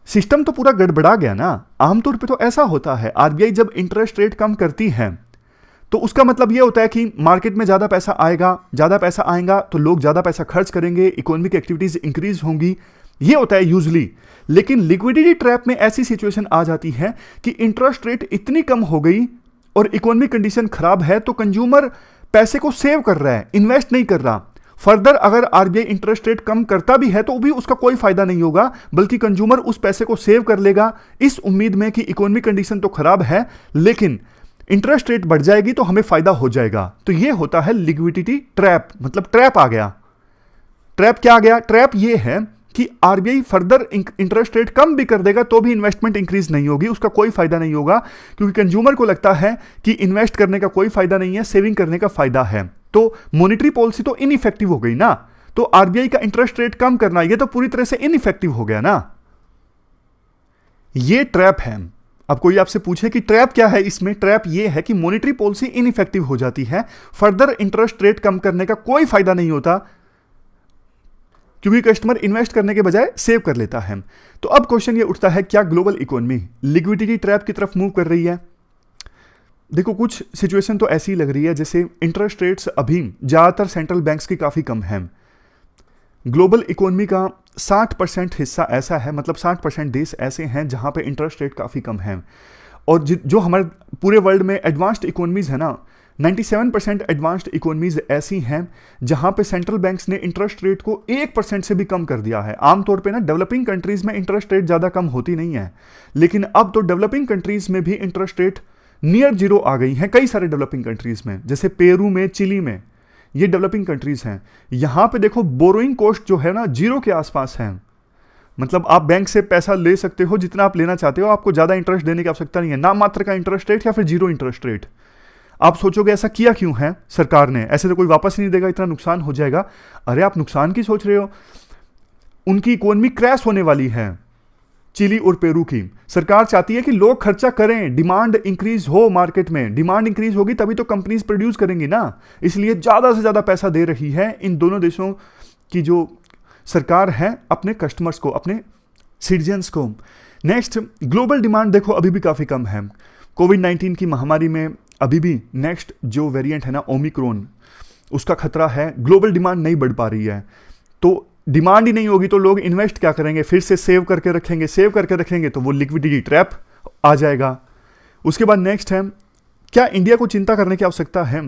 सिस्टम तो पूरा गड़बड़ा गया ना। आमतौर पे तो ऐसा होता है, RBI जब इंटरेस्ट रेट कम करती है तो उसका मतलब यह होता है कि मार्केट में ज्यादा पैसा आएगा, ज्यादा पैसा आएगा तो लोग ज्यादा पैसा खर्च करेंगे, इकोनॉमिक एक्टिविटीज इंक्रीज होंगी, ये होता है यूजली। लेकिन लिक्विडिटी ट्रैप में ऐसी सिचुएशन आ जाती है कि इंटरेस्ट रेट इतनी कम हो गई और इकोनॉमिक कंडीशन खराब है, तो कंज्यूमर पैसे को सेव कर रहा है, इन्वेस्ट नहीं कर रहा। फर्दर अगर आरबीआई इंटरेस्ट रेट कम करता भी है तो भी उसका कोई फायदा नहीं होगा, बल्कि कंज्यूमर उस पैसे को सेव कर लेगा इस उम्मीद में कि इकोनॉमिक कंडीशन तो खराब है लेकिन इंटरेस्ट रेट बढ़ जाएगी तो हमें फायदा हो जाएगा। तो यह होता है लिक्विडिटी ट्रैप, मतलब ट्रैप आ गया। ट्रैप क्या आ गया? ट्रैप यह है कि आरबीआई फर्दर इंटरेस्ट रेट कम भी कर देगा तो भी इन्वेस्टमेंट इंक्रीज नहीं होगी, उसका कोई फायदा नहीं होगा, क्योंकि कंज्यूमर को लगता है कि इन्वेस्ट करने का कोई फायदा नहीं है, सेविंग करने का फायदा है। तो मॉनेटरी पॉलिसी तो इनइफेक्टिव हो गई ना, तो आरबीआई का इंटरेस्ट रेट कम करना यह तो पूरी तरह से इनइफेक्टिव हो गया ना। यह ट्रैप है। अब कोई आपसे पूछे कि ट्रैप क्या है, इसमें ट्रैप यह है कि मॉनेटरी पॉलिसी इनइफेक्टिव हो जाती है, फर्दर इंटरेस्ट रेट कम करने का कोई फायदा नहीं होता, क्योंकि कस्टमर इन्वेस्ट करने के बजाय सेव कर लेता है। तो अब क्वेश्चन ये उठता है, क्या ग्लोबल इकोनॉमी लिक्विडिटी ट्रैप की तरफ मूव कर रही है? देखो कुछ सिचुएशन तो ऐसी लग रही है जैसे इंटरेस्ट रेट्स अभी ज्यादातर सेंट्रल बैंक्स की काफी कम है। ग्लोबल इकोनॉमी का 60% हिस्सा ऐसा है, मतलब 60% देश ऐसे हैं जहां पे इंटरेस्ट रेट काफी कम है। और जो हमारे पूरे वर्ल्ड में एडवांस्ड इकोनॉमीज है ना, 97% एडवांस्ड इकोनॉमीज ऐसी हैं जहां पे सेंट्रल बैंक्स ने इंटरेस्ट रेट को 1% से भी कम कर दिया है। आमतौर पे ना डेवलपिंग कंट्रीज में इंटरेस्ट रेट ज्यादा कम होती नहीं है, लेकिन अब तो डेवलपिंग कंट्रीज में भी इंटरेस्ट रेट नियर जीरो आ गई हैं। कई सारे डेवलपिंग कंट्रीज में, जैसे पेरू में, चिली में, ये डेवलपिंग कंट्रीज हैं। यहां पे देखो बोरोइंग कॉस्ट जो है ना जीरो के आसपास है, मतलब आप बैंक से पैसा ले सकते हो जितना आप लेना चाहते हो, आपको ज्यादा इंटरेस्ट देने की आवश्यकता नहीं है, नाम मात्र का इंटरेस्ट रेट या फिर जीरो इंटरेस्ट रेट। आप सोचोगे ऐसा किया क्यों है सरकार ने, ऐसे तो कोई वापस ही नहीं देगा, इतना नुकसान हो जाएगा। अरे आप नुकसान की सोच रहे हो, उनकी इकोनॉमी क्रैश होने वाली है, चिली और पेरू की। सरकार चाहती है कि लोग खर्चा करें, डिमांड इंक्रीज हो मार्केट में, डिमांड इंक्रीज होगी तभी तो कंपनीज प्रोड्यूस करेंगी ना, इसलिए ज्यादा से ज्यादा पैसा दे रही है इन दोनों देशों की जो सरकार है अपने कस्टमर्स को, अपने सिटीजन्स को। नेक्स्ट, ग्लोबल डिमांड देखो अभी भी काफी कम है। कोविड-19 की महामारी में अभी भी नेक्स्ट जो वेरिएंट है ना ओमिक्रॉन, उसका खतरा है, ग्लोबल डिमांड नहीं बढ़ पा रही है। तो डिमांड ही नहीं होगी तो लोग इन्वेस्ट क्या करेंगे, फिर से सेव करके रखेंगे, सेव करके रखेंगे तो वो लिक्विडिटी ट्रैप आ जाएगा। उसके बाद नेक्स्ट है, क्या इंडिया को चिंता करने की आवश्यकता है?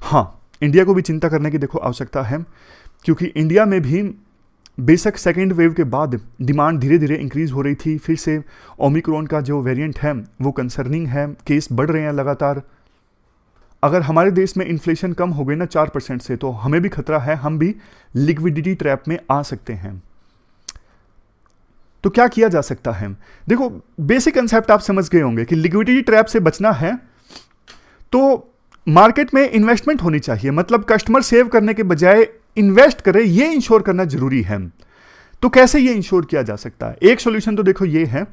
हाँ, इंडिया को भी चिंता करने की देखो आवश्यकता है, क्योंकि इंडिया में भी बेशक सेकेंड वेव के बाद डिमांड धीरे धीरे इंक्रीज हो रही थी, फिर से ओमिक्रॉन का जो वेरिएंट है वो कंसर्निंग है, केस बढ़ रहे हैं लगातार। अगर हमारे देश में इन्फ्लेशन कम हो गई ना 4% से, तो हमें भी खतरा है, हम भी लिक्विडिटी ट्रैप में आ सकते हैं। तो क्या किया जा सकता है? देखो बेसिक कंसेप्ट आप समझ गए होंगे कि लिक्विडिटी ट्रैप से बचना है तो मार्केट में इन्वेस्टमेंट होनी चाहिए, मतलब कस्टमर सेव करने के बजाय इन्वेस्ट करे, ये इंश्योर करना जरूरी है। तो कैसे ये इंश्योर किया जा सकता है? एक सॉल्यूशन तो देखो ये है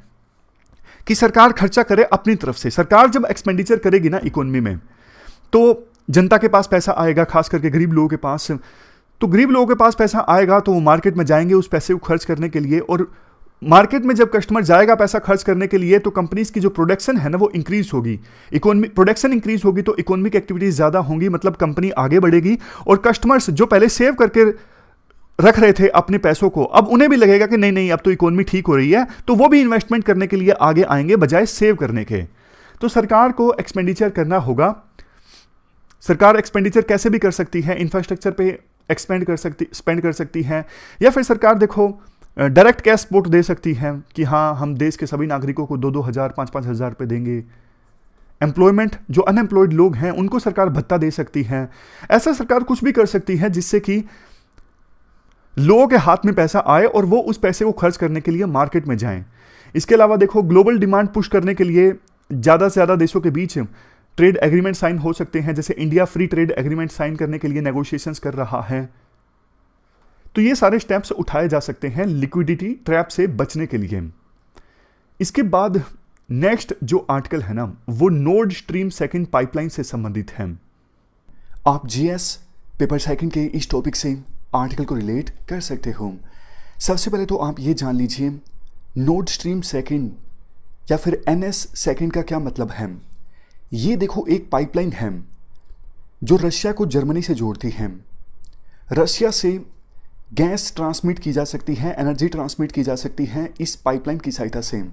कि सरकार खर्चा करे अपनी तरफ से। सरकार जब एक्सपेंडिचर करेगी ना इकोनॉमी में, तो जनता के पास पैसा आएगा, खास करके गरीब लोगों के पास। तो गरीब लोगों के पास पैसा आएगा तो वो मार्केट में जाएंगे उस पैसे को खर्च करने के लिए, और मार्केट में जब कस्टमर जाएगा पैसा खर्च करने के लिए तो कंपनीज की जो प्रोडक्शन है ना वो इंक्रीज होगी। इकोनॉमी प्रोडक्शन इंक्रीज होगी तो इकोनॉमिक एक्टिविटीज ज्यादा होंगी, मतलब कंपनी आगे बढ़ेगी, और कस्टमर्स जो पहले सेव करके रख रहे थे अपने पैसों को, अब उन्हें भी लगेगा कि नहीं नहीं अब तो इकोनॉमी ठीक हो रही है, तो वो भी इन्वेस्टमेंट करने के लिए आगे आएंगे बजाय सेव करने के। तो सरकार को एक्सपेंडिचर करना होगा। सरकार एक्सपेंडिचर कैसे भी कर सकती है, इंफ्रास्ट्रक्चर पे स्पेंड कर सकती है, या फिर सरकार देखो डायरेक्ट कैश सपोर्ट दे सकती है कि हाँ हम देश के सभी नागरिकों को 2-2 हज़ार 5-5 हज़ार रुपये देंगे। एम्प्लॉयमेंट, जो अनएम्प्लॉयड लोग हैं उनको सरकार भत्ता दे सकती है। ऐसा सरकार कुछ भी कर सकती है जिससे कि लोगों के हाथ में पैसा आए और वो उस पैसे को खर्च करने के लिए मार्केट में जाएं। इसके अलावा देखो ग्लोबल डिमांड पुश करने के लिए ज़्यादा से ज़्यादा देशों के बीच ट्रेड एग्रीमेंट साइन हो सकते हैं, जैसे India free trade agreement sign करने के लिए नेगोशिएशंस कर रहा है। तो ये सारे स्टेप्स उठाए जा सकते हैं लिक्विडिटी ट्रैप से बचने के लिए। इसके बाद नेक्स्ट जो आर्टिकल है ना वो नॉर्ड स्ट्रीम सेकंड पाइपलाइन से संबंधित है। आप जीएस पेपर सेकंड के इस टॉपिक से आर्टिकल को रिलेट कर सकते हो। सबसे पहले तो आप ये जान लीजिए नॉर्ड स्ट्रीम सेकंड या फिर एनएस सेकंड का क्या मतलब है। ये देखो एक पाइपलाइन है जो रशिया को जर्मनी से जोड़ती है। रशिया से गैस ट्रांसमिट की जा सकती है, एनर्जी ट्रांसमिट की जा सकती है इस पाइपलाइन की सहायता से।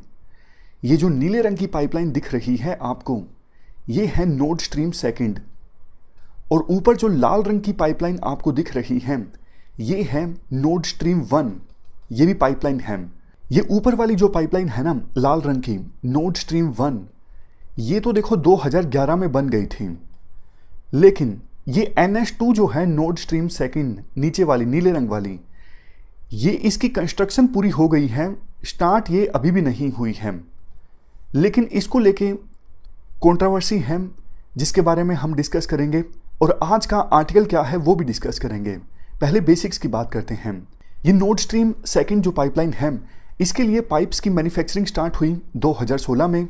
ये जो नीले रंग की पाइपलाइन दिख रही है आपको, ये है नॉर्ड स्ट्रीम सेकंड, और ऊपर जो लाल रंग की पाइपलाइन आपको दिख रही है, ये है नॉर्ड स्ट्रीम 1। ये भी पाइपलाइन है। ये ऊपर वाली जो पाइपलाइन है ना लाल रंग की, नॉर्ड स्ट्रीम 1, ये तो देखो 2011 में बन गई थी। लेकिन ये NH2 जो है नॉर्ड स्ट्रीम सेकंड, नीचे वाली नीले रंग वाली, ये इसकी कंस्ट्रक्शन पूरी हो गई है, स्टार्ट ये अभी भी नहीं हुई है। लेकिन इसको लेके कंट्रोवर्सी है जिसके बारे में हम डिस्कस करेंगे, और आज का आर्टिकल क्या है वो भी डिस्कस करेंगे। पहले बेसिक्स की बात करते हैं। ये नॉर्ड स्ट्रीम सेकंड जो पाइपलाइन है, इसके लिए पाइप्स की मैन्युफैक्चरिंग स्टार्ट हुई 2016 में,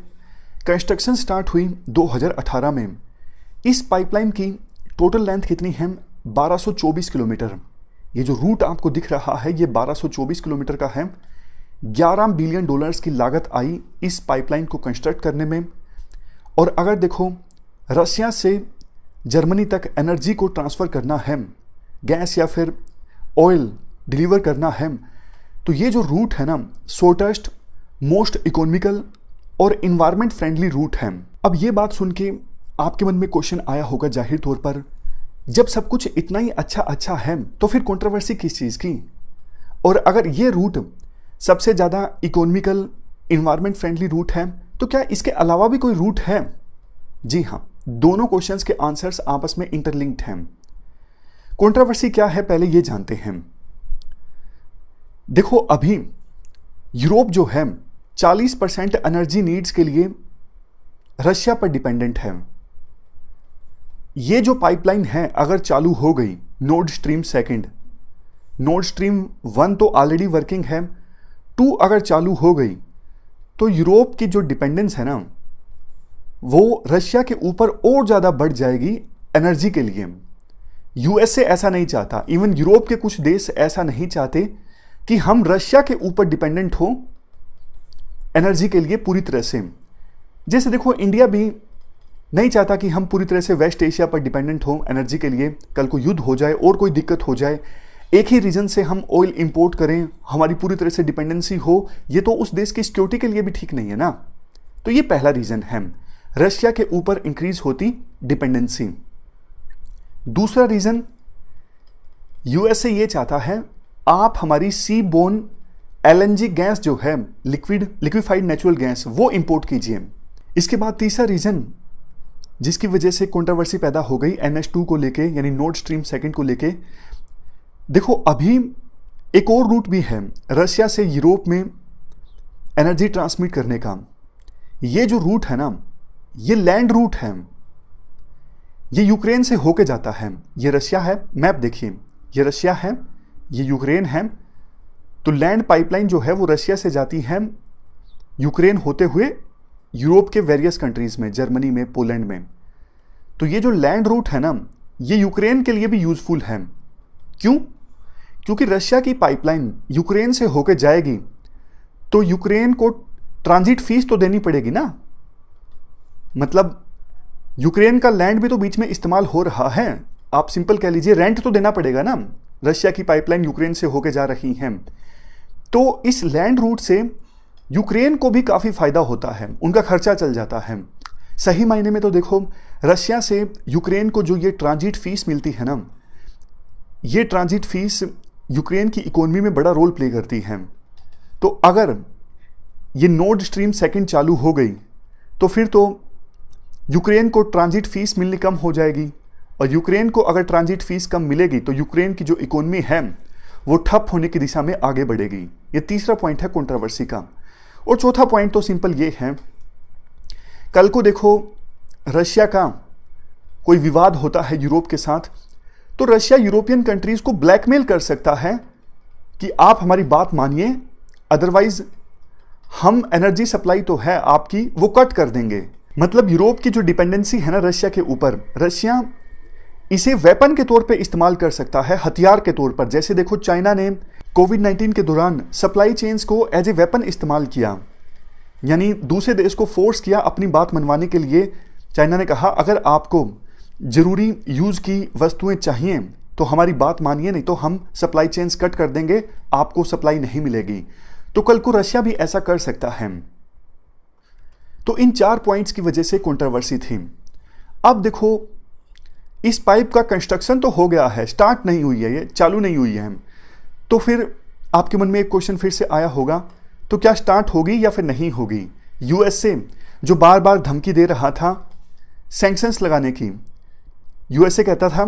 कंस्ट्रक्शन स्टार्ट हुई 2018 में। इस पाइपलाइन की टोटल लेंथ कितनी है? 1224 किलोमीटर। ये जो रूट आपको दिख रहा है ये 1224 किलोमीटर का है। 11 बिलियन डॉलर्स की लागत आई इस पाइपलाइन को कंस्ट्रक्ट करने में। और अगर देखो रशिया से जर्मनी तक एनर्जी को ट्रांसफ़र करना है, गैस या फिर ऑयल डिलीवर करना है, तो ये जो रूट है ना शॉर्टेस्ट, मोस्ट इकोनॉमिकल और इन्वायरमेंट फ्रेंडली रूट है। अब ये बात सुन के आपके मन में क्वेश्चन आया होगा जाहिर तौर पर, जब सब कुछ इतना ही अच्छा है तो फिर कंट्रोवर्सी किस चीज़ की? और अगर ये रूट सबसे ज़्यादा इकोनॉमिकल, इन्वायरमेंट फ्रेंडली रूट है, तो क्या इसके अलावा भी कोई रूट है? जी हाँ, दोनों क्वेश्चंस के आंसर्स आपस में इंटरलिंक्ड हैं। कंट्रोवर्सी क्या है पहले ये जानते हैं। देखो अभी यूरोप जो है 40% एनर्जी नीड्स के लिए रशिया पर डिपेंडेंट है। ये जो पाइपलाइन है अगर चालू हो गई, Nord stream second, Nord stream 1 तो ऑलरेडी वर्किंग है, 2 अगर चालू हो गई तो यूरोप की जो डिपेंडेंस है ना वो रशिया के ऊपर और ज़्यादा बढ़ जाएगी एनर्जी के लिए। यूएसए ऐसा नहीं चाहता, इवन यूरोप के कुछ देश ऐसा नहीं चाहते कि हम रशिया के ऊपर डिपेंडेंट हो एनर्जी के लिए पूरी तरह से। जैसे देखो इंडिया भी नहीं चाहता कि हम पूरी तरह से वेस्ट एशिया पर डिपेंडेंट हो एनर्जी के लिए, कल को युद्ध हो जाए और कोई दिक्कत हो जाए, एक ही रीजन से हम ऑयल इंपोर्ट करें, हमारी पूरी तरह से डिपेंडेंसी हो, ये तो उस देश की सिक्योरिटी के लिए भी ठीक नहीं है ना। तो ये पहला रीजन है, रशिया के ऊपर इंक्रीज होती डिपेंडेंसी। दूसरा रीजन, यूएसए ये चाहता है आप हमारी सी बोर्न LNG गैस जो है, लिक्विफाइड नेचुरल गैस, वो इंपोर्ट कीजिए। इसके बाद तीसरा रीजन जिसकी वजह से कंट्रोवर्सी पैदा हो गई NH2 को लेके, यानी नॉर्ड स्ट्रीम सेकंड को लेके, देखो अभी एक और रूट भी है रशिया से यूरोप में एनर्जी ट्रांसमिट करने का। ये जो रूट है ना ये लैंड रूट है, ये यूक्रेन से होके जाता है। ये रशिया है, मैप देखिए, ये रशिया है, ये यूक्रेन है। तो लैंड पाइपलाइन जो है वो रशिया से जाती है यूक्रेन होते हुए यूरोप के वेरियस कंट्रीज में, जर्मनी में, पोलैंड में। तो ये जो लैंड रूट है ना ये यूक्रेन के लिए भी यूजफुल है। क्यों? क्योंकि रशिया की पाइपलाइन यूक्रेन से होकर जाएगी तो यूक्रेन को ट्रांजिट फीस तो देनी पड़ेगी ना। मतलब यूक्रेन का लैंड भी तो बीच में इस्तेमाल हो रहा है, आप सिंपल कह लीजिए रेंट तो देना पड़ेगा ना। रशिया की पाइपलाइन यूक्रेन से होकर जा रही है, तो इस लैंड रूट से यूक्रेन को भी काफ़ी फायदा होता है, उनका खर्चा चल जाता है। सही मायने में तो देखो रशिया से यूक्रेन को जो ये ट्रांजिट फीस मिलती है ना, ये ट्रांजिट फीस यूक्रेन की इकोनॉमी में बड़ा रोल प्ले करती है। तो अगर ये नॉर्ड स्ट्रीम सेकंड चालू हो गई तो फिर तो यूक्रेन को ट्रांजिट फीस मिलनी कम हो जाएगी, और यूक्रेन को अगर ट्रांजिट फीस कम मिलेगी तो यूक्रेन की जो इकोनॉमी है वो ठप होने की दिशा में आगे बढ़ेगी। ये तीसरा पॉइंट है कंट्रोवर्सी का। और चौथा पॉइंट तो सिंपल ये है, कल को देखो रशिया का कोई विवाद होता है यूरोप के साथ, तो रशिया यूरोपियन कंट्रीज को ब्लैकमेल कर सकता है कि आप हमारी बात मानिए, अदरवाइज हम एनर्जी सप्लाई तो है आपकी वो कट कर देंगे। मतलब यूरोप की जो डिपेंडेंसी है ना रशिया के ऊपर, रशिया इसे वेपन के तौर पे इस्तेमाल कर सकता है, हथियार के तौर पर। जैसे देखो चाइना ने कोविड-19 के दौरान सप्लाई चेन्स को एज ए वेपन इस्तेमाल किया, यानी दूसरे देश को फोर्स किया अपनी बात मनवाने के लिए। चाइना ने कहा अगर आपको ज़रूरी यूज़ की वस्तुएं चाहिए तो हमारी बात मानिए, नहीं तो हम सप्लाई चेन्स कट कर देंगे, आपको सप्लाई नहीं मिलेगी। तो कल को रशिया भी ऐसा कर सकता है। तो इन 4 पॉइंट्स की वजह से कंट्रोवर्सी थी। अब देखो, इस पाइप का कंस्ट्रक्शन तो हो गया है, स्टार्ट नहीं हुई है, ये चालू नहीं हुई है। तो फिर आपके मन में एक क्वेश्चन फिर से आया होगा, तो क्या स्टार्ट होगी या फिर नहीं होगी? यूएसए जो बार बार धमकी दे रहा था सैंक्शंस लगाने की, यूएसए कहता था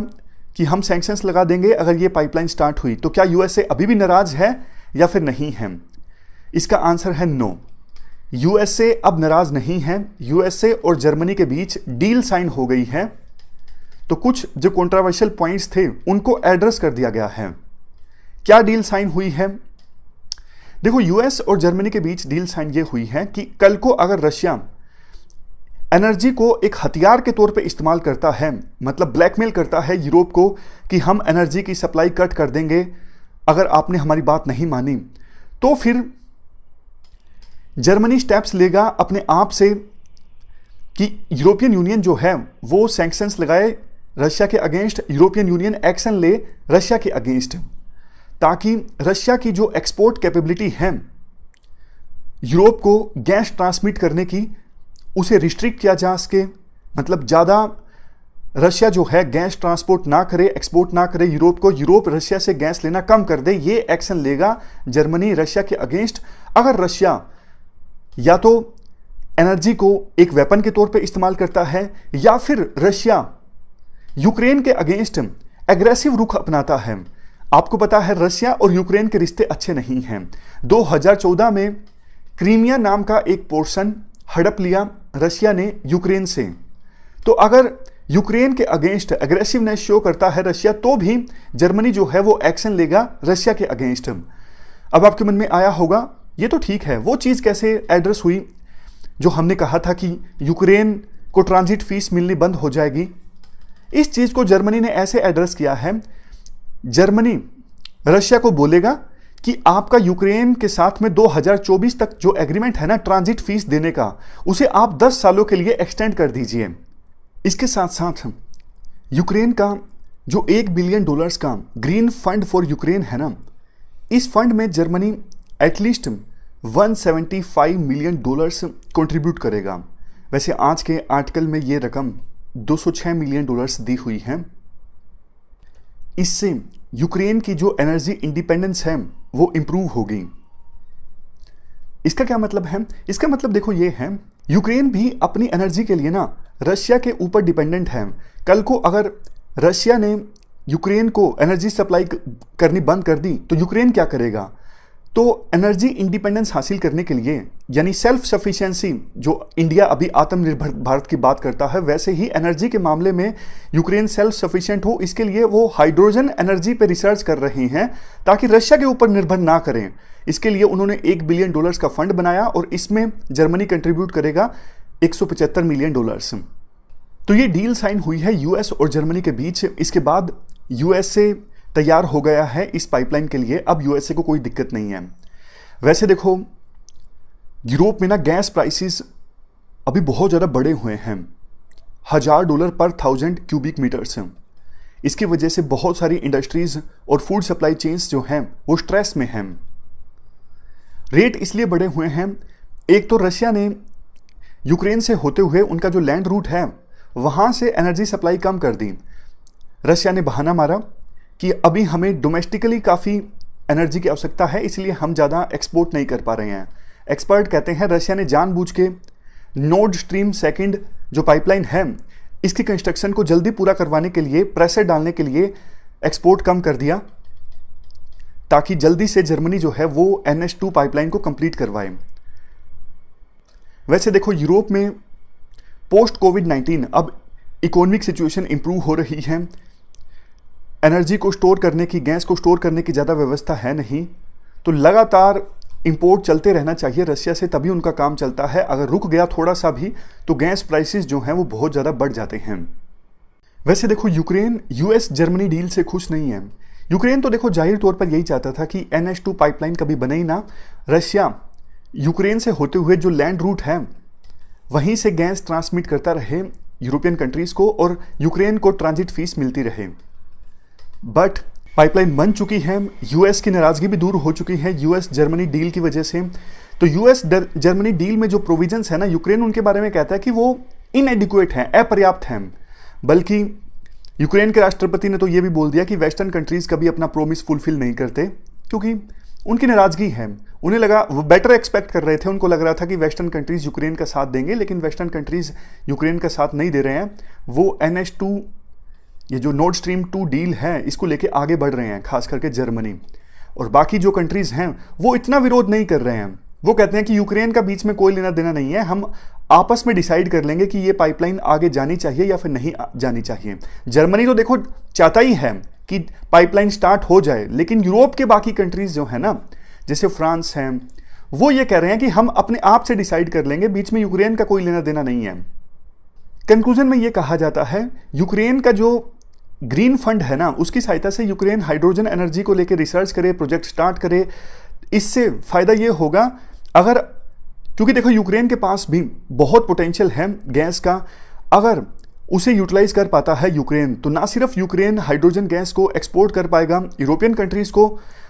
कि हम सैंक्शंस लगा देंगे अगर ये पाइपलाइन स्टार्ट हुई, तो क्या यूएसए अभी भी नाराज है या फिर नहीं है? इसका आंसर है नो। यूएसए अब नाराज नहीं है। यूएसए और जर्मनी के बीच डील साइन हो गई है। तो कुछ जो कंट्रोवर्शियल पॉइंट्स थे उनको एड्रेस कर दिया गया है। क्या डील साइन हुई है? देखो, यूएस और जर्मनी के बीच डील साइन ये हुई है कि कल को अगर रशिया एनर्जी को एक हथियार के तौर पे इस्तेमाल करता है, मतलब ब्लैकमेल करता है यूरोप को कि हम एनर्जी की सप्लाई कट कर देंगे अगर आपने हमारी बात नहीं मानी, तो फिर जर्मनी स्टेप्स लेगा अपने आप से कि यूरोपियन यूनियन जो है वो सैंक्शंस लगाए रशिया के अगेंस्ट, यूरोपियन यूनियन एक्शन ले रशिया के अगेंस्ट, ताकि रशिया की जो एक्सपोर्ट कैपेबिलिटी है यूरोप को गैस ट्रांसमिट करने की, उसे रिस्ट्रिक्ट किया जा सके। मतलब ज़्यादा रशिया जो है गैस ट्रांसपोर्ट ना करे, एक्सपोर्ट ना करे यूरोप को, यूरोप रशिया से गैस लेना कम कर दे। ये एक्शन लेगा जर्मनी रशिया के अगेंस्ट। अगर रशिया या तो एनर्जी को एक वेपन के तौर पे इस्तेमाल करता है या फिर रशिया यूक्रेन के अगेंस्ट एग्रेसिव रुख अपनाता है। आपको पता है रशिया और यूक्रेन के रिश्ते अच्छे नहीं हैं। 2014 में क्रीमिया नाम का एक पोर्शन हड़प लिया रशिया ने यूक्रेन से। तो अगर यूक्रेन के अगेंस्ट एग्रेसिवनेस शो करता है रशिया, तो भी जर्मनी जो है वो एक्शन लेगा रशिया के अगेंस्ट। अब आपके मन में आया होगा ये तो ठीक है, वो चीज़ कैसे एड्रेस हुई जो हमने कहा था कि यूक्रेन को ट्रांजिट फीस मिलनी बंद हो जाएगी? इस चीज़ को जर्मनी ने ऐसे एड्रेस किया है, जर्मनी रशिया को बोलेगा कि आपका यूक्रेन के साथ में 2024 तक जो एग्रीमेंट है ना ट्रांजिट फीस देने का, उसे आप 10 सालों के लिए एक्सटेंड कर दीजिए। इसके साथ साथ यूक्रेन का जो $1 बिलियन का ग्रीन फंड फॉर यूक्रेन है ना, इस फंड में जर्मनी एटलीस्ट $175 मिलियन कंट्रीब्यूट करेगा। वैसे आज के आर्टिकल में ये रकम $206 मिलियन दी हुई है। इससे यूक्रेन की जो एनर्जी इंडिपेंडेंस है वो इंप्रूव होगी। इसका क्या मतलब है? इसका मतलब देखो ये है, यूक्रेन भी अपनी एनर्जी के लिए ना रशिया के ऊपर डिपेंडेंट है। कल को अगर रशिया ने यूक्रेन को एनर्जी सप्लाई करनी बंद कर दी तो यूक्रेन क्या करेगा? तो एनर्जी इंडिपेंडेंस हासिल करने के लिए, यानी सेल्फ सफिशिएंसी, जो इंडिया अभी आत्मनिर्भर भारत की बात करता है, वैसे ही एनर्जी के मामले में यूक्रेन सेल्फ सफिशिएंट हो, इसके लिए वो हाइड्रोजन एनर्जी पे रिसर्च कर रहे हैं ताकि रशिया के ऊपर निर्भर ना करें। इसके लिए उन्होंने $1 बिलियन का फंड बनाया और इसमें जर्मनी कंट्रीब्यूट करेगा $175 मिलियन। तो ये डील साइन हुई है यूएस और जर्मनी के बीच। इसके बाद यूएसए तैयार हो गया है इस पाइपलाइन के लिए। अब यूएसए को कोई दिक्कत नहीं है। वैसे देखो, यूरोप में ना गैस प्राइसेस अभी बहुत ज़्यादा बढ़े हुए हैं, $1000 पर 1000 क्यूबिक मीटर्स हैं। इसकी वजह से बहुत सारी इंडस्ट्रीज और फूड सप्लाई चेन्स जो हैं वो स्ट्रेस में हैं। रेट इसलिए बढ़े हुए हैं, एक तो रशिया ने यूक्रेन से होते हुए उनका जो लैंड रूट है वहाँ से एनर्जी सप्लाई कम कर दी। रशिया ने बहाना मारा कि अभी हमें डोमेस्टिकली काफ़ी एनर्जी की आवश्यकता है, इसलिए हम ज़्यादा एक्सपोर्ट नहीं कर पा रहे हैं। एक्सपर्ट कहते हैं रशिया ने जानबूझ के नॉर्ड स्ट्रीम 2 जो पाइपलाइन है इसकी कंस्ट्रक्शन को जल्दी पूरा करवाने के लिए, प्रेशर डालने के लिए एक्सपोर्ट कम कर दिया ताकि जल्दी से जर्मनी जो है वो NH2 पाइपलाइन को कंप्लीट करवाए। वैसे देखो, यूरोप में पोस्ट कोविड-19 अब इकोनॉमिक सिचुएशन इंप्रूव हो रही है। एनर्जी को स्टोर करने की, गैस को स्टोर करने की ज़्यादा व्यवस्था है नहीं, तो लगातार इंपोर्ट चलते रहना चाहिए रशिया से, तभी उनका काम चलता है। अगर रुक गया थोड़ा सा भी तो गैस प्राइसेस जो हैं वो बहुत ज़्यादा बढ़ जाते हैं। वैसे देखो, यूक्रेन यूएस जर्मनी डील से खुश नहीं है। यूक्रेन तो देखो जाहिर तौर पर यही चाहता था कि NH2 पाइपलाइन कभी बने ही ना, रशिया यूक्रेन से होते हुए जो लैंड रूट है वहीं से गैस ट्रांसमिट करता रहे यूरोपियन कंट्रीज़ को और यूक्रेन को ट्रांजिट फीस मिलती रहे। बट पाइपलाइन बन चुकी है, यूएस की नाराजगी भी दूर हो चुकी है यूएस जर्मनी डील की वजह से। तो यूएस जर्मनी डील में जो प्रोविजंस है ना, यूक्रेन उनके बारे में कहता है कि वो इनएडिक्वेट हैं, अपर्याप्त हैं। बल्कि यूक्रेन के राष्ट्रपति ने तो ये भी बोल दिया कि वेस्टर्न कंट्रीज कभी अपना प्रोमिस फुलफिल नहीं करते, क्योंकि उनकी नाराजगी है। उन्हें लगा, वो बेटर एक्सपेक्ट कर रहे थे, उनको लग रहा था कि वेस्टर्न कंट्रीज यूक्रेन का साथ देंगे, लेकिन वेस्टर्न कंट्रीज यूक्रेन का साथ नहीं दे रहे हैं। वो NH2, ये जो नॉर्ड स्ट्रीम 2 डील है, इसको लेके आगे बढ़ रहे हैं, खास करके जर्मनी। और बाकी जो कंट्रीज हैं वो इतना विरोध नहीं कर रहे हैं। वो कहते हैं कि यूक्रेन का बीच में कोई लेना देना नहीं है, हम आपस में डिसाइड कर लेंगे कि ये पाइपलाइन आगे जानी चाहिए या फिर नहीं जानी चाहिए। जर्मनी तो देखो चाहता ही है कि पाइपलाइन स्टार्ट हो जाए, लेकिन यूरोप के बाकी कंट्रीज जो है ना, जैसे फ्रांस हैं, वो ये कह रहे हैं कि हम अपने आप से डिसाइड कर लेंगे, बीच में यूक्रेन का कोई लेना देना नहीं है। कंक्लूजन में ये कहा जाता है, यूक्रेन का जो ग्रीन फंड है ना, उसकी सहायता से यूक्रेन हाइड्रोजन एनर्जी को लेकर रिसर्च करे, प्रोजेक्ट स्टार्ट करे। इससे फायदा ये होगा, अगर, क्योंकि देखो यूक्रेन के पास भी बहुत पोटेंशियल है गैस का, अगर उसे यूटिलाइज कर पाता है यूक्रेन, तो ना सिर्फ यूक्रेन हाइड्रोजन गैस को एक्सपोर्ट कर पाएगा यूरोपियन कंट्रीज को,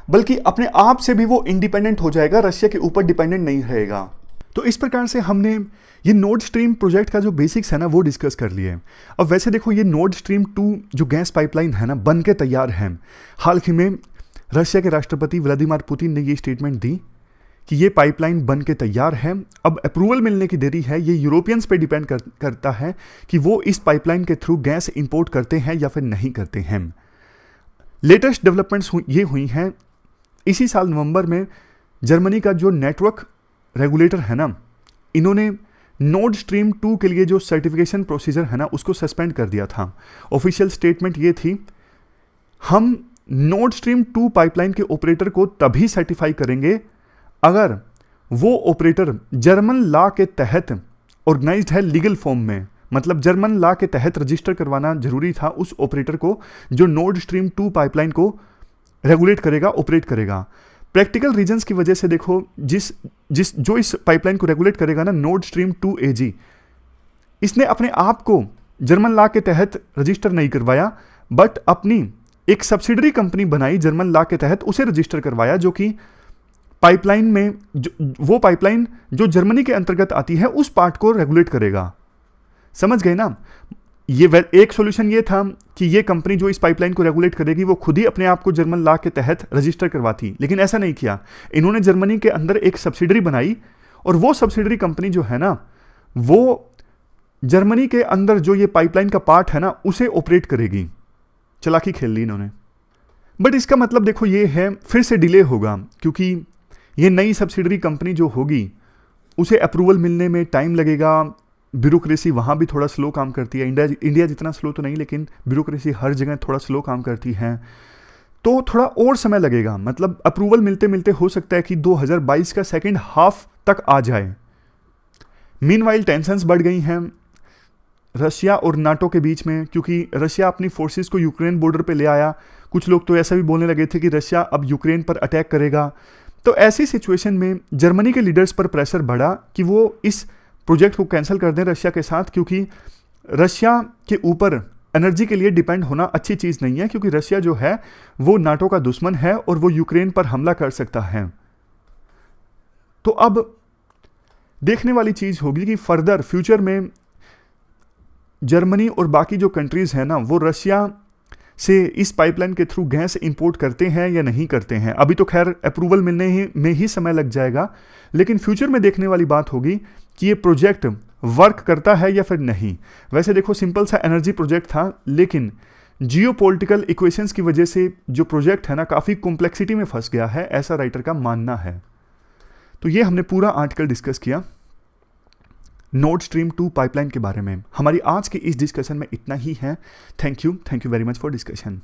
बल्कि अपने आप से भी वो इंडिपेंडेंट हो जाएगा, रशिया के ऊपर डिपेंडेंट नहीं रहेगा। तो इस प्रकार से हमने ये नॉर्ड स्ट्रीम प्रोजेक्ट का जो बेसिक्स है ना, वो डिस्कस कर लिए। अब वैसे देखो, ये नॉर्ड स्ट्रीम 2 जो गैस पाइपलाइन है ना, बन के तैयार है। हाल ही में रशिया के राष्ट्रपति व्लादिमीर पुतिन ने ये स्टेटमेंट दी कि ये पाइपलाइन बन के तैयार है, अब अप्रूवल मिलने की देरी है। ये यूरोपियंस पे डिपेंड करता है कि वो इस पाइपलाइन के थ्रू गैस इंपोर्ट करते हैं या फिर नहीं करते हैं। लेटेस्ट डेवलपमेंट्स ये हुई हैं, इसी साल नवंबर में जर्मनी का जो नेटवर्क रेगुलेटर है ना, इन्होंने नॉर्ड स्ट्रीम 2 के लिए जो सर्टिफिकेशन प्रोसीजर है ना, उसको सस्पेंड कर दिया था। ऑफिशियल स्टेटमेंट ये थी, हम नॉर्ड स्ट्रीम 2 पाइपलाइन के ऑपरेटर को तभी सर्टिफाई करेंगे अगर वो ऑपरेटर जर्मन लॉ के तहत ऑर्गेनाइज्ड है लीगल फॉर्म में। मतलब जर्मन लॉ के तहत रजिस्टर करवाना जरूरी था उस ऑपरेटर को, जो नॉर्ड स्ट्रीम 2 पाइपलाइन को रेगुलेट करेगा, ऑपरेट करेगा। प्रैक्टिकल रीजंस की वजह से देखो, जो इस पाइपलाइन को रेगुलेट करेगा ना, नॉर्ड स्ट्रीम 2 AG, इसने अपने आप को जर्मन लॉ के तहत रजिस्टर नहीं करवाया, बट अपनी एक सब्सिडरी कंपनी बनाई जर्मन लॉ के तहत, उसे रजिस्टर करवाया, जो कि पाइपलाइन में वो पाइपलाइन जो जर्मनी के अंतर्गत आती है उस पार्ट को रेगुलेट करेगा। समझ गए ना? ये एक सॉल्यूशन ये था कि ये कंपनी जो इस पाइपलाइन को रेगुलेट करेगी वो खुद ही अपने आप को जर्मन लॉ के तहत रजिस्टर करवाती, लेकिन ऐसा नहीं किया। इन्होंने जर्मनी के अंदर एक सब्सिडरी बनाई, और वो सब्सिडरी कंपनी जो है ना, वो जर्मनी के अंदर जो ये पाइपलाइन का पार्ट है ना, उसे ऑपरेट करेगी। चालाकी खेल ली इन्होंने। बट इसका मतलब देखो ये है, फिर से डिले होगा, क्योंकि ये नई सब्सिडरी कंपनी जो होगी उसे अप्रूवल मिलने में टाइम लगेगा। ब्यूरोक्रेसी वहाँ भी थोड़ा स्लो काम करती है। इंडिया जितना स्लो तो नहीं, लेकिन ब्यूरोक्रेसी हर जगह थोड़ा स्लो काम करती है, तो थोड़ा और समय लगेगा। मतलब अप्रूवल मिलते मिलते हो सकता है कि 2022 का सेकेंड हाफ तक आ जाए। मीनवाइल टेंशंस बढ़ गई हैं रशिया और नाटो के बीच में, क्योंकि रशिया अपनी फोर्सेस को यूक्रेन बॉर्डर पे ले आया। कुछ लोग तो ऐसा भी बोलने लगे थे कि रशिया अब यूक्रेन पर अटैक करेगा। तो ऐसी सिचुएशन में जर्मनी के लीडर्स पर प्रेशर बढ़ा कि वो इस प्रोजेक्ट को कैंसिल कर दें रशिया के साथ, क्योंकि रशिया के ऊपर एनर्जी के लिए डिपेंड होना अच्छी चीज़ नहीं है, क्योंकि रशिया जो है वो नाटो का दुश्मन है और वो यूक्रेन पर हमला कर सकता है। तो अब देखने वाली चीज़ होगी कि फर्दर फ्यूचर में जर्मनी और बाकी जो कंट्रीज़ हैं ना, वो रशिया से इस पाइपलाइन के थ्रू गैस इंपोर्ट करते हैं या नहीं करते हैं। अभी तो खैर अप्रूवल मिलने में ही समय लग जाएगा, लेकिन फ्यूचर में देखने वाली बात होगी कि ये प्रोजेक्ट वर्क करता है या फिर नहीं। वैसे देखो, सिंपल सा एनर्जी प्रोजेक्ट था, लेकिन जियोपॉलिटिकल इक्वेशंस की वजह से जो प्रोजेक्ट है ना, काफ़ी कॉम्प्लेक्सिटी में फंस गया है, ऐसा राइटर का मानना है। तो ये हमने पूरा आर्टिकल डिस्कस किया नॉर्ड स्ट्रीम 2 पाइपलाइन के बारे में। हमारी आज की इस डिस्कशन में इतना ही है। Thank you very much for discussion.